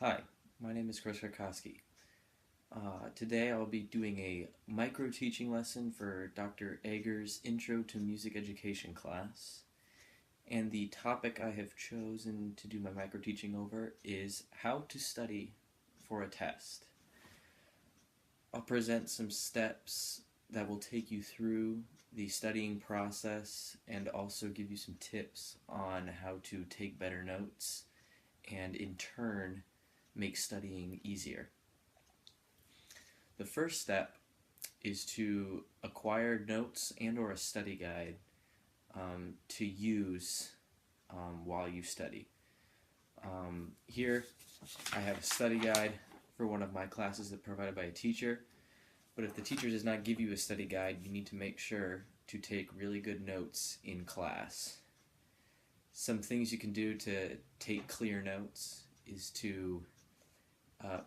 Hi, my name is Chris Karkowski. Today I'll be doing a micro teaching lesson for Dr. Eger's Intro to Music Education class. And the topic I have chosen to do my micro teaching over is how to study for a test. I'll present some steps that will take you through the studying process and also give you some tips on how to take better notes and in turn make studying easier. The first step is to acquire notes and or a study guide to use while you study. Here I have a study guide for one of my classes that's provided by a teacher, but if the teacher does not give you a study guide, you need to make sure to take really good notes in class. Some things you can do to take clear notes is to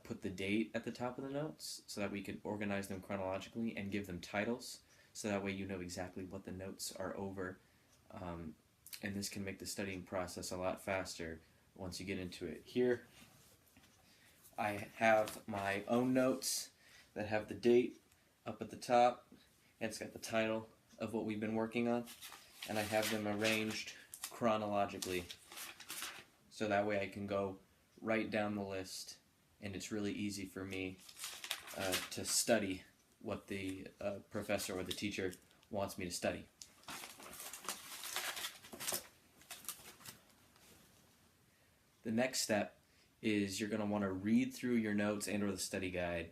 put the date at the top of the notes so that we can organize them chronologically and give them titles so that way you know exactly what the notes are over, and this can make the studying process a lot faster once you get into it. Here I have my own notes that have the date up at the top and it's got the title of what we've been working on, and I have them arranged chronologically so that way I can go right down the list and it's really easy for me to study what the professor or the teacher wants me to study. The next step is you're going to want to read through your notes and or the study guide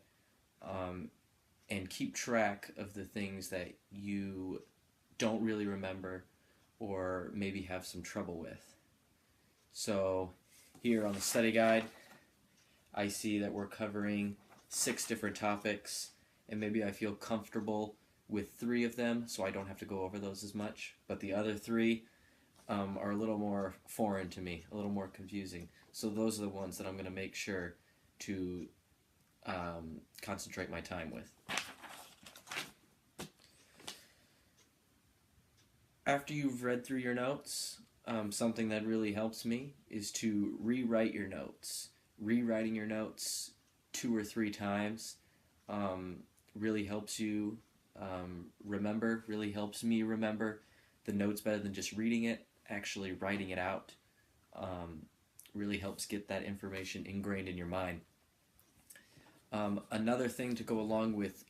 and keep track of the things that you don't really remember or maybe have some trouble with. So here on the study guide, I see that we're covering 6 different topics, and maybe I feel comfortable with 3 of them, so I don't have to go over those as much. But the other 3 are a little more foreign to me, a little more confusing. So those are the ones that I'm going to make sure to concentrate my time with. After you've read through your notes, something that really helps me is to rewrite your notes. Rewriting your notes 2 or 3 times really helps you remember, really helps me remember the notes better than just reading it. Actually writing it out really helps get that information ingrained in your mind. Another thing to go along with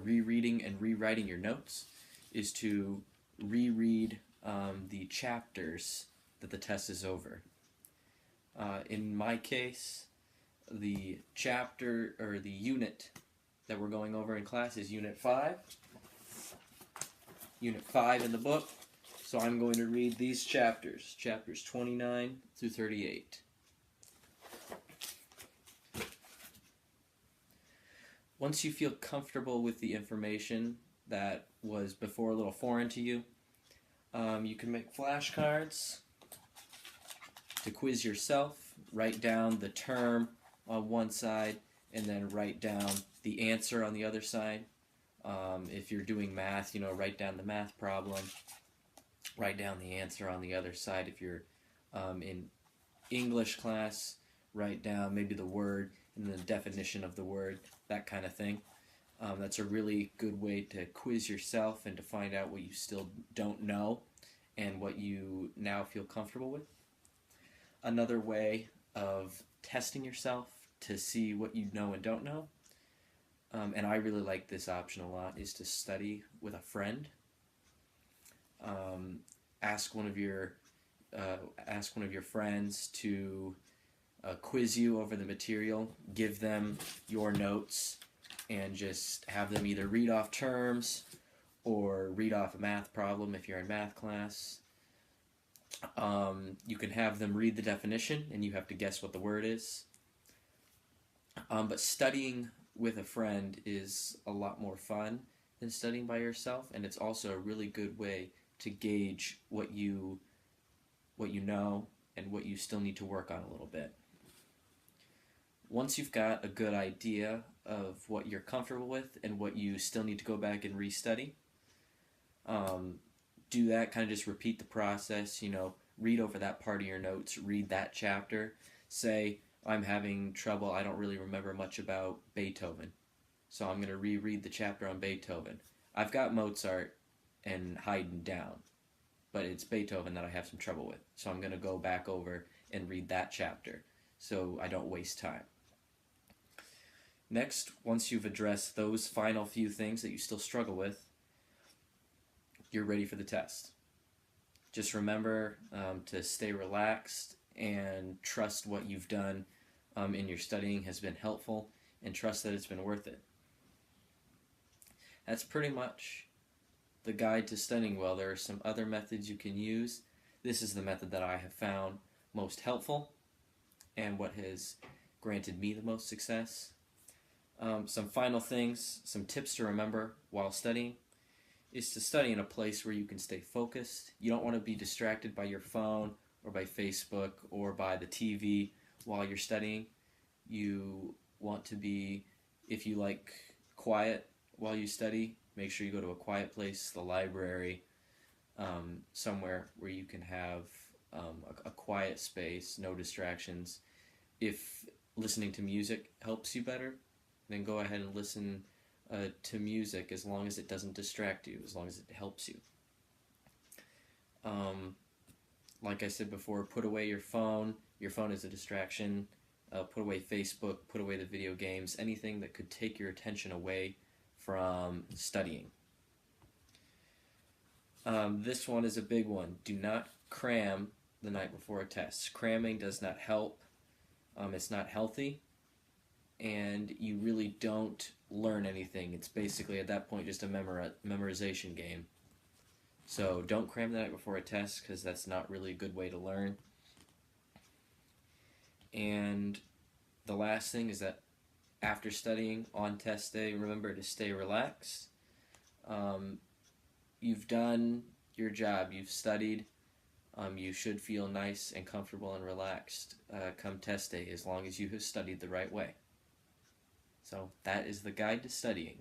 rereading and rewriting your notes is to reread the chapters that the test is over. In my case, the chapter or the unit that we're going over in class is Unit 5. Unit 5 in the book. So I'm going to read these chapters 29 through 38. Once you feel comfortable with the information that was before a little foreign to you, you can make flashcards to quiz yourself. Write down the term on one side and then write down the answer on the other side. If you're doing math, write down the math problem. Write down the answer on the other side. If you're in English class, write down maybe the word and the definition of the word, that kind of thing. That's a really good way to quiz yourself and to find out what you still don't know and what you now feel comfortable with. Another way of testing yourself to see what you know and don't know, and I really like this option a lot, is to study with a friend. Ask one of your friends to quiz you over the material. Give them your notes and just have them either read off terms or read off a math problem if you're in math class. You can have them read the definition and you have to guess what the word is. But studying with a friend is a lot more fun than studying by yourself, and it's also a really good way to gauge what you know and what you still need to work on a little bit. Once you've got a good idea of what you're comfortable with and what you still need to go back and restudy, do that, kind of just repeat the process, read over that part of your notes, read that chapter, say, I'm having trouble, I don't really remember much about Beethoven. So I'm going to reread the chapter on Beethoven. I've got Mozart and Haydn down, but it's Beethoven that I have some trouble with. So I'm going to go back over and read that chapter so I don't waste time. Next, once you've addressed those final few things that you still struggle with, you're ready for the test. Just remember to stay relaxed and trust what you've done in your studying has been helpful, and trust that it's been worth it. That's pretty much the guide to studying well. There are some other methods you can use. This is the method that I have found most helpful and what has granted me the most success. Some final things, some tips to remember while studying is to study in a place where you can stay focused. You don't want to be distracted by your phone or by Facebook or by the TV while you're studying. You want to be, if you like quiet while you study, make sure you go to a quiet place, the library, somewhere where you can have a quiet space, no distractions. If listening to music helps you better, then go ahead and listen to music as long as it doesn't distract you, as long as it helps you. Like I said before, put away your phone. Your phone is a distraction. Put away Facebook, put away the video games, anything that could take your attention away from studying. This one is a big one. Do not cram the night before a test. Cramming does not help. It's not healthy, and you really don't learn anything. It's basically at that point just a memorization game. So don't cram the night before a test, because that's not really a good way to learn. And the last thing is that after studying on test day, remember to stay relaxed. You've done your job. You've studied. You should feel nice and comfortable and relaxed come test day, as long as you have studied the right way. So that is the guide to studying.